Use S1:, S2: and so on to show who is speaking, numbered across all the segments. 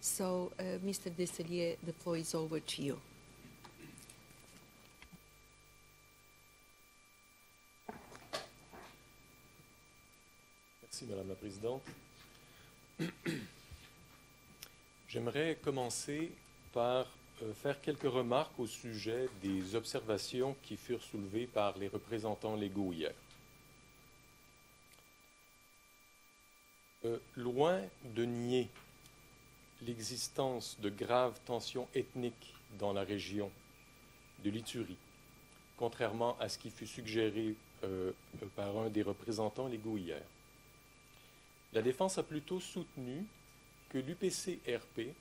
S1: So, Mr. Desailliers, the floor is over to you.
S2: Merci, Madame la Présidente. J'aimerais commencer par faire quelques remarques au sujet des observations qui furent soulevées par les représentants légaux hier. Loin de nier l'existence de graves tensions ethniques dans la région de l'Ituri, contrairement à ce qui fut suggéré par un des représentants légaux hier. La défense a plutôt soutenu que l'UPC-RP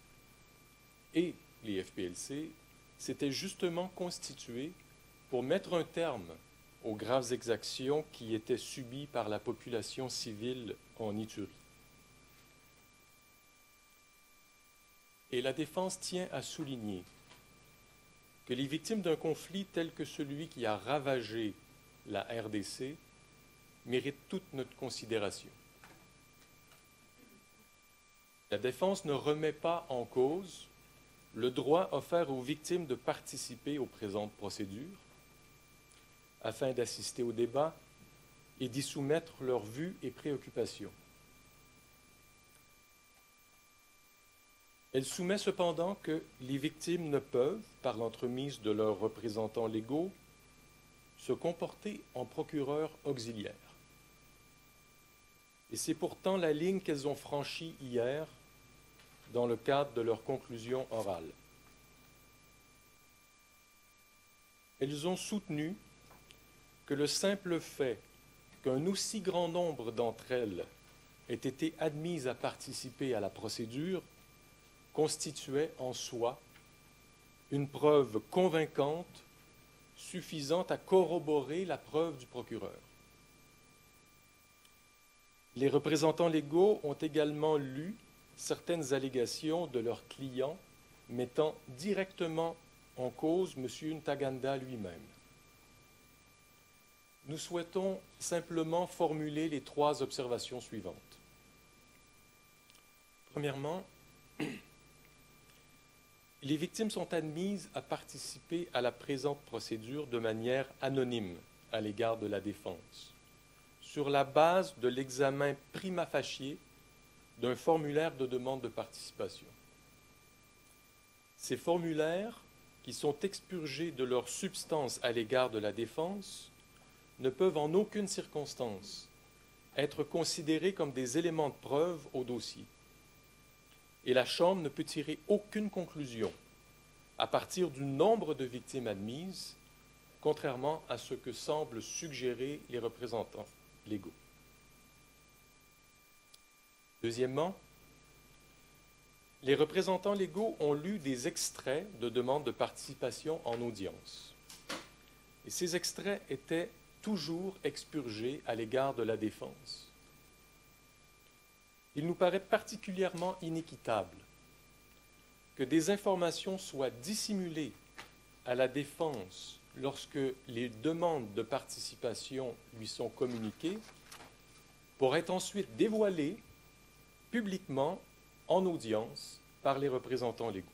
S2: et les FPLC s'étaient justement constitués pour mettre un terme aux graves exactions qui étaient subies par la population civile en Ituri. Et la défense tient à souligner que les victimes d'un conflit tel que celui qui a ravagé la RDC méritent toute notre considération. La défense ne remet pas en cause le droit offert aux victimes de participer aux présentes procédures afin d'assister au débat et d'y soumettre leurs vues et préoccupations. Elle soumet cependant que les victimes ne peuvent, par l'entremise de leurs représentants légaux, se comporter en procureurs auxiliaires. Et c'est pourtant la ligne qu'elles ont franchie hier dans le cadre de leur conclusion orale. Elles ont soutenu que le simple fait qu'un aussi grand nombre d'entre elles aient été admises à participer à la procédure constituait en soi une preuve convaincante suffisant à corroborer la preuve du procureur. Les représentants légaux ont également lu certaines allégations de leurs clients mettant directement en cause M. Ntaganda lui-même. Nous souhaitons simplement formuler les 3 observations suivantes. Premièrement, les victimes sont admises à participer à la présente procédure de manière anonyme à l'égard de la défense, sur la base de l'examen prima facie d'un formulaire de demande de participation. Ces formulaires, qui sont expurgés de leur substance à l'égard de la défense, ne peuvent en aucune circonstance être considérés comme des éléments de preuve au dossier. Et la Chambre ne peut tirer aucune conclusion à partir du nombre de victimes admises, contrairement à ce que semblent suggérer les représentants légaux. Deuxièmement, les représentants légaux ont lu des extraits de demandes de participation en audience. Et ces extraits étaient toujours expurgés à l'égard de la défense. Il nous paraît particulièrement inéquitable que des informations soient dissimulées à la défense lorsque les demandes de participation lui sont communiquées, pour être ensuite dévoilées publiquement en audience par les représentants légaux.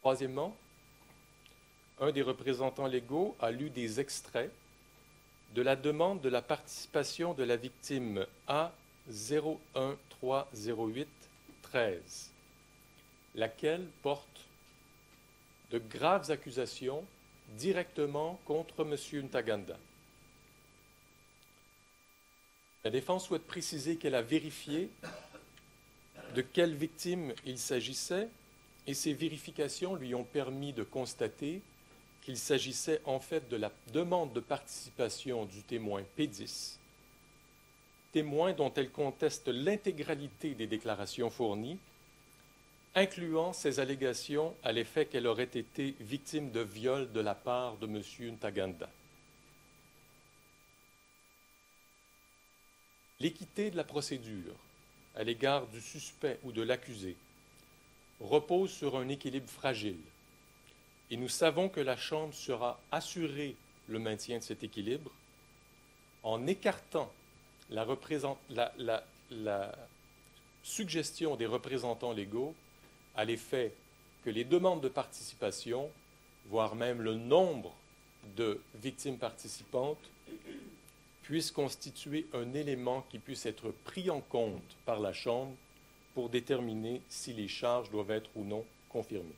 S2: Troisièmement, un des représentants légaux a lu des extraits de la demande de la participation de la victime A0130813, laquelle porte de graves accusations directement contre M. Ntaganda. La défense souhaite préciser qu'elle a vérifié de quelle victime il s'agissait et ces vérifications lui ont permis de constater qu'il s'agissait en fait de la demande de participation du témoin P10, témoin dont elle conteste l'intégralité des déclarations fournies, incluant ses allégations à l'effet qu'elle aurait été victime de viol de la part de M. Ntaganda. L'équité de la procédure à l'égard du suspect ou de l'accusé repose sur un équilibre fragile. Et nous savons que la Chambre sera assurée le maintien de cet équilibre en écartant suggestion des représentants légaux à l'effet que les demandes de participation, voire même le nombre de victimes participantes, puissent constituer un élément qui puisse être pris en compte par la Chambre pour déterminer si les charges doivent être ou non confirmées.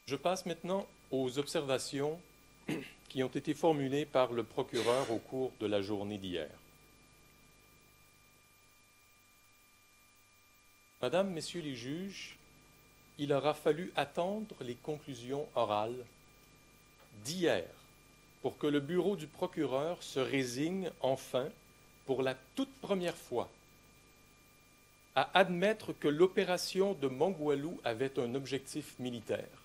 S2: Je passe maintenant aux observations qui ont été formulées par le procureur au cours de la journée d'hier. Madame, Messieurs les juges, il aura fallu attendre les conclusions orales d'hier pour que le bureau du procureur se résigne enfin, pour la toute première fois, à admettre que l'opération de Mongwalu avait un objectif militaire,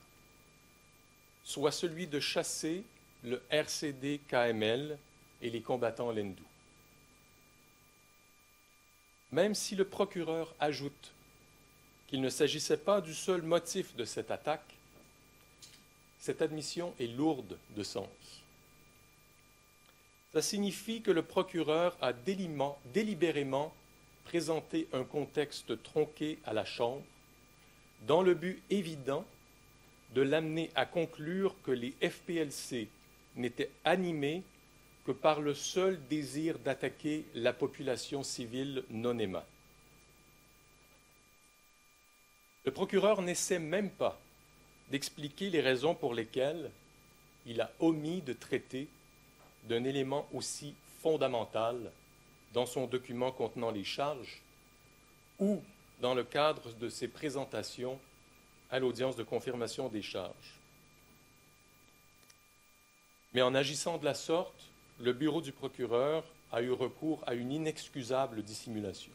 S2: soit celui de chasser le RCD-KML et les combattants Lendu. Même si le procureur ajoute qu'il ne s'agissait pas du seul motif de cette attaque, cette admission est lourde de sens. Ça signifie que le procureur a délibérément présenté un contexte tronqué à la Chambre, dans le but évident de l'amener à conclure que les FPLC n'étaient animés que par le seul désir d'attaquer la population civile non-aimante. Le procureur n'essaie même pas d'expliquer les raisons pour lesquelles il a omis de traiter d'un élément aussi fondamental dans son document contenant les charges ou dans le cadre de ses présentations à l'audience de confirmation des charges. Mais en agissant de la sorte, le bureau du procureur a eu recours à une inexcusable dissimulation.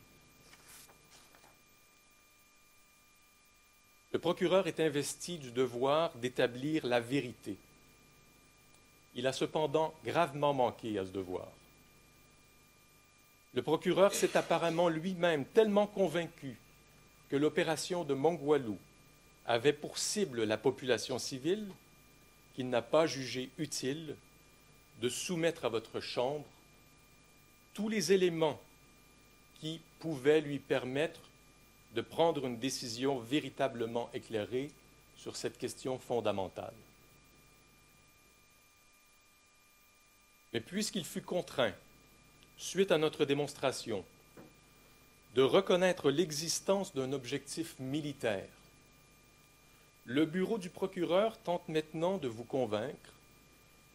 S2: Le procureur est investi du devoir d'établir la vérité. Il a cependant gravement manqué à ce devoir. Le procureur s'est apparemment lui-même tellement convaincu que l'opération de Mongwalu avait pour cible la population civile qu'il n'a pas jugé utile de soumettre à votre Chambre tous les éléments qui pouvaient lui permettre de prendre une décision véritablement éclairée sur cette question fondamentale. Mais puisqu'il fut contraint, suite à notre démonstration, de reconnaître l'existence d'un objectif militaire, le bureau du procureur tente maintenant de vous convaincre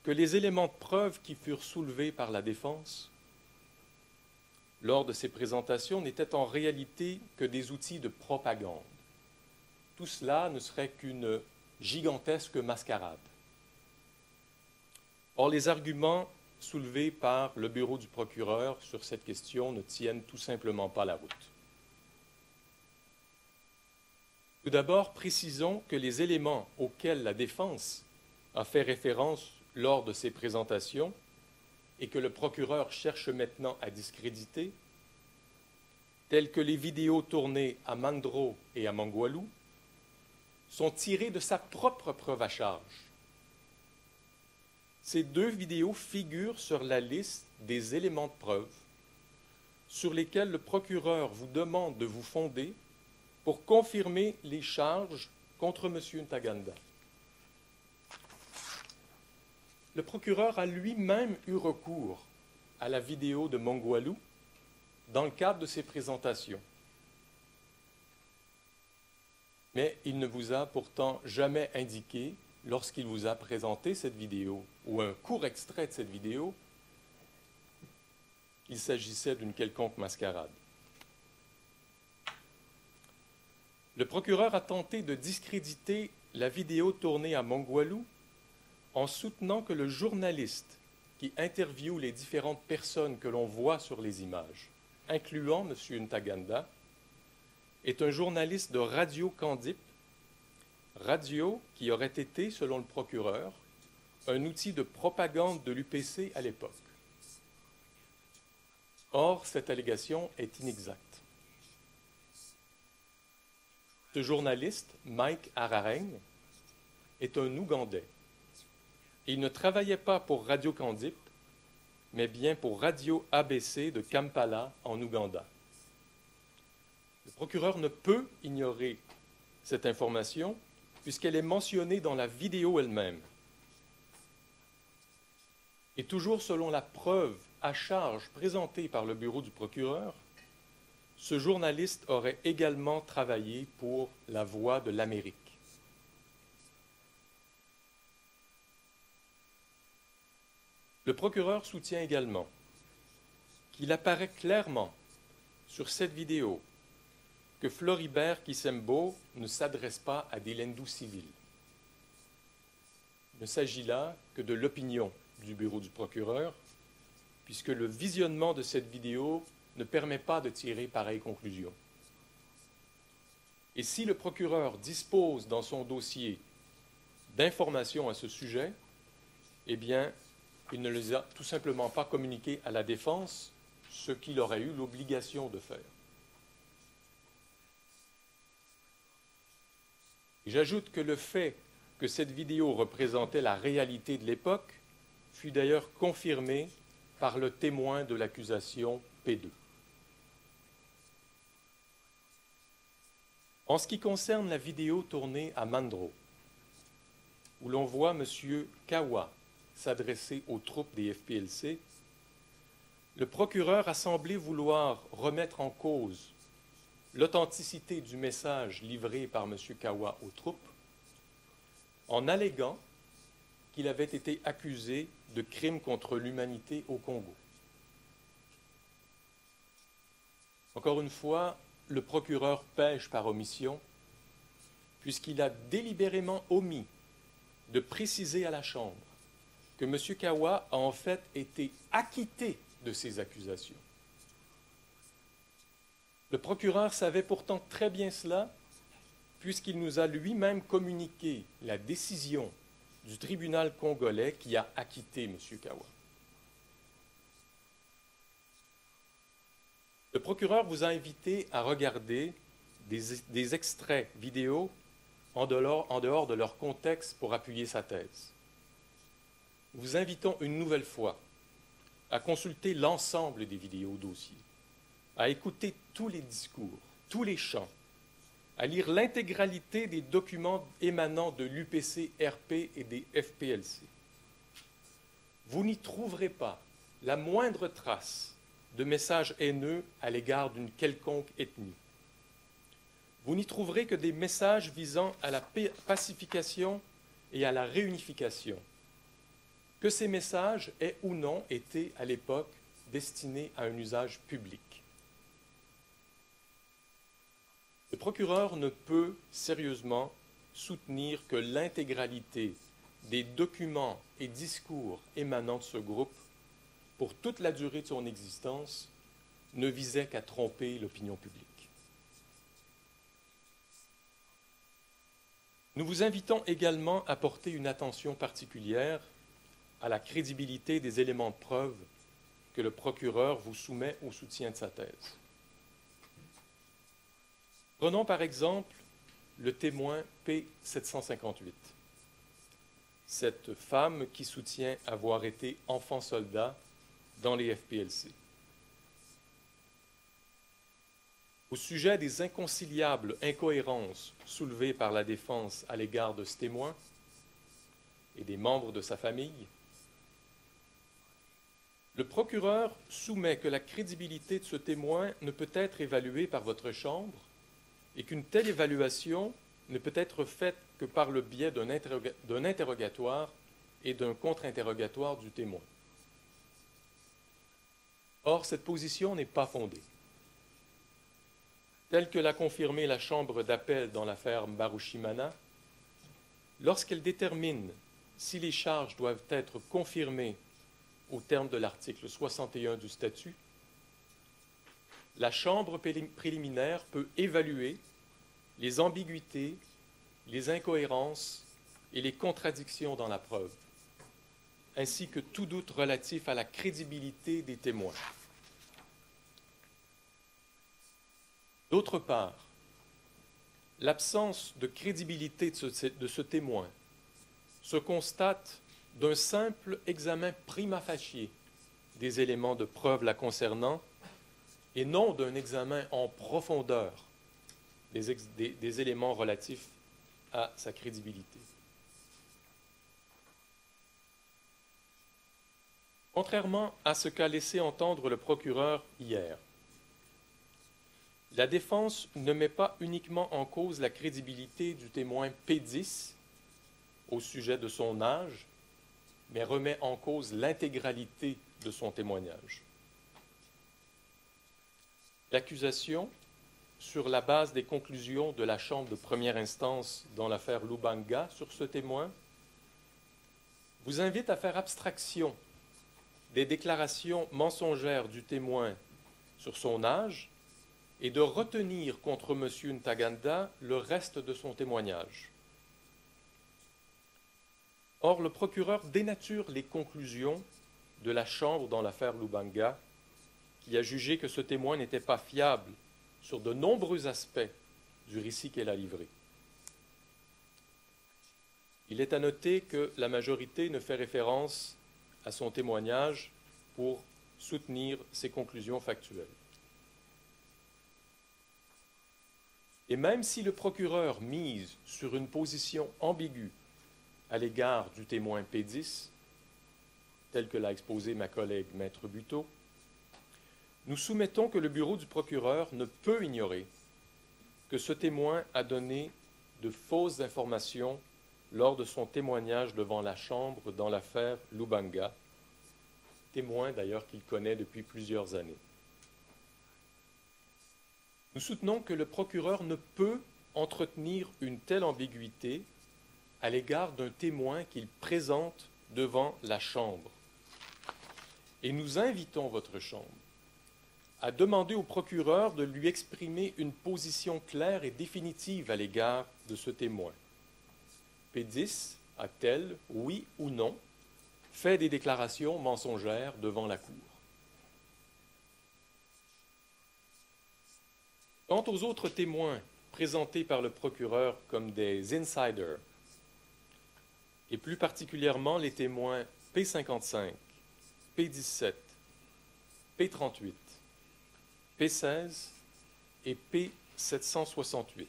S2: que les éléments de preuve qui furent soulevés par la défense lors de ces présentations n'étaient en réalité que des outils de propagande. Tout cela ne serait qu'une gigantesque mascarade. Or, les arguments soulevés par le bureau du procureur sur cette question ne tiennent tout simplement pas la route. Tout d'abord, précisons que les éléments auxquels la défense a fait référence lors de ses présentations et que le procureur cherche maintenant à discréditer, tels que les vidéos tournées à Mandro et à Mongwalu, sont tirés de sa propre preuve à charge. Ces deux vidéos figurent sur la liste des éléments de preuve sur lesquels le procureur vous demande de vous fonder pour confirmer les charges contre M. Ntaganda. Le procureur a lui-même eu recours à la vidéo de Mongwalu dans le cadre de ses présentations. Mais il ne vous a pourtant jamais indiqué, lorsqu'il vous a présenté cette vidéo, ou un court extrait de cette vidéo, qu'il s'agissait d'une quelconque mascarade. Le procureur a tenté de discréditer la vidéo tournée à Mongwalu en soutenant que le journaliste qui interviewe les différentes personnes que l'on voit sur les images, incluant M. Ntaganda, est un journaliste de Radio Candip, radio qui aurait été, selon le procureur, un outil de propagande de l'UPC à l'époque. Or, cette allégation est inexacte. Ce journaliste, Mike Arareng, est un Ougandais. Il ne travaillait pas pour Radio Candip, mais bien pour Radio ABC de Kampala, en Ouganda. Le procureur ne peut ignorer cette information puisqu'elle est mentionnée dans la vidéo elle-même. Et toujours selon la preuve à charge présentée par le bureau du procureur, ce journaliste aurait également travaillé pour La Voix de l'Amérique. Le procureur soutient également qu'il apparaît clairement sur cette vidéo que Floribert Kisembo ne s'adresse pas à des lendus civils. Il ne s'agit là que de l'opinion du bureau du procureur, puisque le visionnement de cette vidéo ne permet pas de tirer pareille conclusion. Et si le procureur dispose dans son dossier d'informations à ce sujet, eh bien, il ne les a tout simplement pas communiquées à la défense, ce qu'il aurait eu l'obligation de faire. J'ajoute que le fait que cette vidéo représentait la réalité de l'époque fut d'ailleurs confirmé par le témoin de l'accusation P2. En ce qui concerne la vidéo tournée à Mandro, où l'on voit M. Kawa s'adresser aux troupes des FPLC, le procureur a semblé vouloir remettre en cause l'authenticité du message livré par M. Kawa aux troupes en alléguant qu'il avait été accusé de crimes contre l'humanité au Congo. Encore une fois, le procureur pèche par omission, puisqu'il a délibérément omis de préciser à la Chambre que M. Kawa a en fait été acquitté de ces accusations. Le procureur savait pourtant très bien cela, puisqu'il nous a lui-même communiqué la décision du tribunal congolais qui a acquitté M. Kawa. Le procureur vous a invité à regarder des extraits vidéo en dehors de leur contexte pour appuyer sa thèse. Nous vous invitons une nouvelle fois à consulter l'ensemble des vidéos dossiers, à écouter tous les discours, tous les chants, à lire l'intégralité des documents émanant de l'UPC-RP et des FPLC. Vous n'y trouverez pas la moindre trace de messages haineux à l'égard d'une quelconque ethnie. Vous n'y trouverez que des messages visant à la pacification et à la réunification. Que ces messages aient ou non été à l'époque destinés à un usage public. Le procureur ne peut sérieusement soutenir que l'intégralité des documents et discours émanant de ce groupe, pour toute la durée de son existence, ne visait qu'à tromper l'opinion publique. Nous vous invitons également à porter une attention particulière à la crédibilité des éléments de preuve que le procureur vous soumet au soutien de sa thèse. Prenons par exemple le témoin P758, cette femme qui soutient avoir été enfant soldat dans les FPLC. Au sujet des inconciliables incohérences soulevées par la défense à l'égard de ce témoin et des membres de sa famille, le procureur soumet que la crédibilité de ce témoin ne peut être évaluée par votre Chambre et qu'une telle évaluation ne peut être faite que par le biais d'un interrogatoire et d'un contre-interrogatoire du témoin. Or, cette position n'est pas fondée. Telle que l'a confirmé la Chambre d'appel dans l'affaire Mbarushimana, lorsqu'elle détermine si les charges doivent être confirmées au terme de l'article 61 du statut, la Chambre préliminaire peut évaluer les ambiguïtés, les incohérences et les contradictions dans la preuve, ainsi que tout doute relatif à la crédibilité des témoins. D'autre part, l'absence de crédibilité de ce témoin se constate d'un simple examen prima facie des éléments de preuve la concernant et non d'un examen en profondeur des éléments relatifs à sa crédibilité. Contrairement à ce qu'a laissé entendre le procureur hier, la défense ne met pas uniquement en cause la crédibilité du témoin P10 au sujet de son âge, mais remet en cause l'intégralité de son témoignage. L'accusation, sur la base des conclusions de la Chambre de première instance dans l'affaire Lubanga sur ce témoin, vous invite à faire abstraction des déclarations mensongères du témoin sur son âge et de retenir contre M. Ntaganda le reste de son témoignage. Or, le procureur dénature les conclusions de la Chambre dans l'affaire Lubanga, qui a jugé que ce témoin n'était pas fiable sur de nombreux aspects du récit qu'elle a livré. Il est à noter que la majorité ne fait référence à son témoignage pour soutenir ses conclusions factuelles. Et même si le procureur mise sur une position ambiguë à l'égard du témoin P10, tel que l'a exposé ma collègue Maître Buteau, nous soumettons que le bureau du procureur ne peut ignorer que ce témoin a donné de fausses informations lors de son témoignage devant la Chambre dans l'affaire Lubanga, témoin d'ailleurs qu'il connaît depuis plusieurs années. Nous soutenons que le procureur ne peut entretenir une telle ambiguïté à l'égard d'un témoin qu'il présente devant la Chambre. Et nous invitons votre Chambre à demander au procureur de lui exprimer une position claire et définitive à l'égard de ce témoin. P10 a-t-elle, oui ou non, fait des déclarations mensongères devant la Cour? Quant aux autres témoins présentés par le procureur comme des insiders, et plus particulièrement les témoins P55, P17, P38, P16 et P768.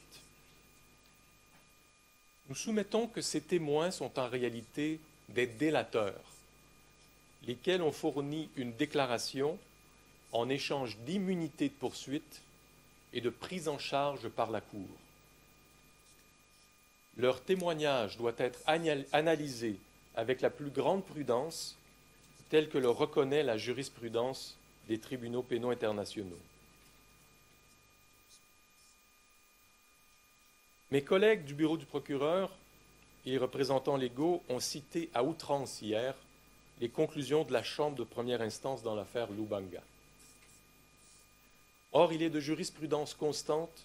S2: Nous soumettons que ces témoins sont en réalité des délateurs, lesquels ont fourni une déclaration en échange d'immunité de poursuite et de prise en charge par la Cour. Leur témoignage doit être analysé avec la plus grande prudence, tel que le reconnaît la jurisprudence des tribunaux pénaux internationaux. Mes collègues du bureau du procureur et les représentants légaux ont cité à outrance hier les conclusions de la Chambre de première instance dans l'affaire Lubanga. Or, il est de jurisprudence constante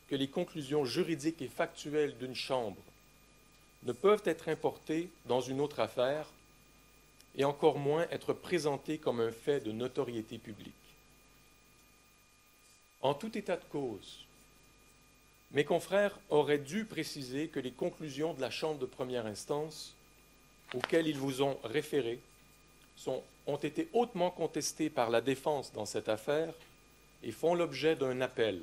S2: que les conclusions juridiques et factuelles d'une Chambre ne peuvent être importées dans une autre affaire et encore moins être présentées comme un fait de notoriété publique. En tout état de cause, mes confrères auraient dû préciser que les conclusions de la Chambre de première instance auxquelles ils vous ont référé ont été hautement contestées par la défense dans cette affaire et font l'objet d'un appel,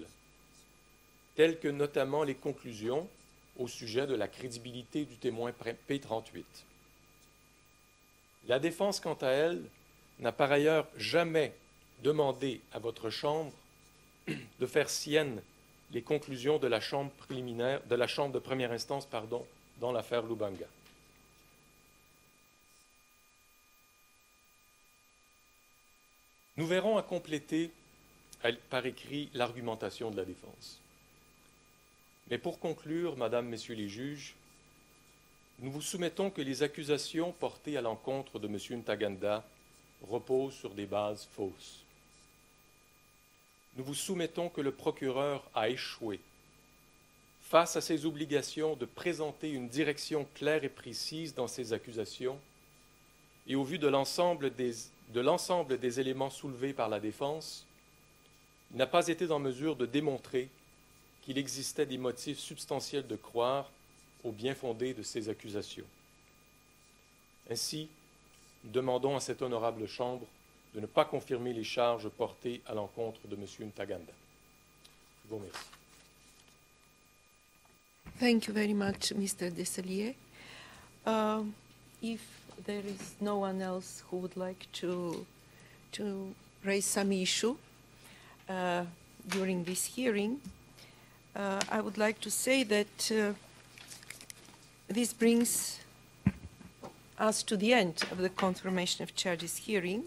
S2: telles que notamment les conclusions au sujet de la crédibilité du témoin P38. La défense, quant à elle, n'a par ailleurs jamais demandé à votre Chambre de faire sienne les conclusions de la Chambre de première instance, dans l'affaire Lubanga. Nous verrons à compléter par écrit l'argumentation de la défense. Mais pour conclure, Madame, Messieurs les juges, nous vous soumettons que les accusations portées à l'encontre de M. Ntaganda reposent sur des bases fausses. Nous vous soumettons que le procureur a échoué face à ses obligations de présenter une direction claire et précise dans ses accusations et au vu de l'ensemble des éléments soulevés par la défense, il n'a pas été en mesure de démontrer qu'il existait des motifs substantiels de croire au bien fondé de ces accusations. Ainsi, nous demandons à cette honorable Chambre de ne pas confirmer les charges portées à l'encontre de M. Ntaganda. Je vous remercie.
S1: Thank you very much, Mr. Desailliers. If there is no one else who would like to raise some issue during this hearing, I would like to say that this brings us to the end of the confirmation of charges hearing.